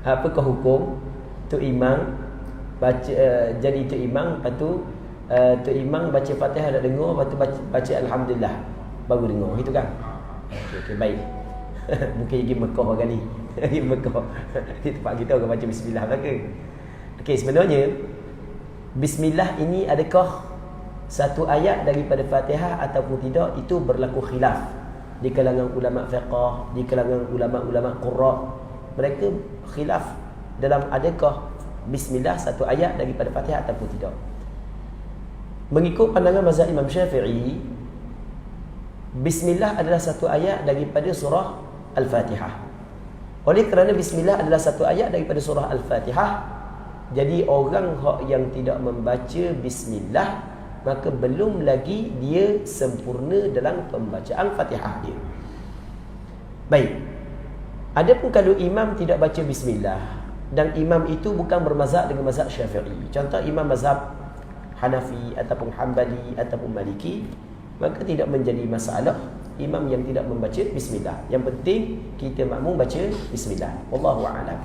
Apakah hukum Tok Imam baca jadi Tok Imam, lepas tu Tok Imam baca Fatihah dah dengar, lepas tu baca Alhamdulillah baru dengar, gitu kan? Okey, baik. Mungkin pergi Mekah kali. Pergi Mekah. Di tempat kita orang baca bismillah belaka. Okey, sebenarnya bismillah ini adakah satu ayat daripada Fatihah ataupun tidak, itu berlaku khilaf di kalangan ulama fiqh, di kalangan ulama-ulama qurra. Mereka khilaf dalam adakah bismillah satu ayat daripada Fatihah ataupun tidak. Mengikut pandangan mazhab Imam Syafi'i, bismillah adalah satu ayat daripada surah Al-Fatihah. Oleh kerana bismillah adalah satu ayat daripada surah Al-Fatihah, jadi orang yang tidak membaca bismillah, maka belum lagi dia sempurna dalam pembacaan Fatihah dia. Baik. Adapun kalau imam tidak baca bismillah, dan imam itu bukan bermazhab dengan mazhab Syafi'i, contoh imam mazhab Hanafi ataupun Hanbali ataupun Maliki, maka tidak menjadi masalah imam yang tidak membaca bismillah. Yang penting kita makmum baca bismillah. Wallahu a'lam.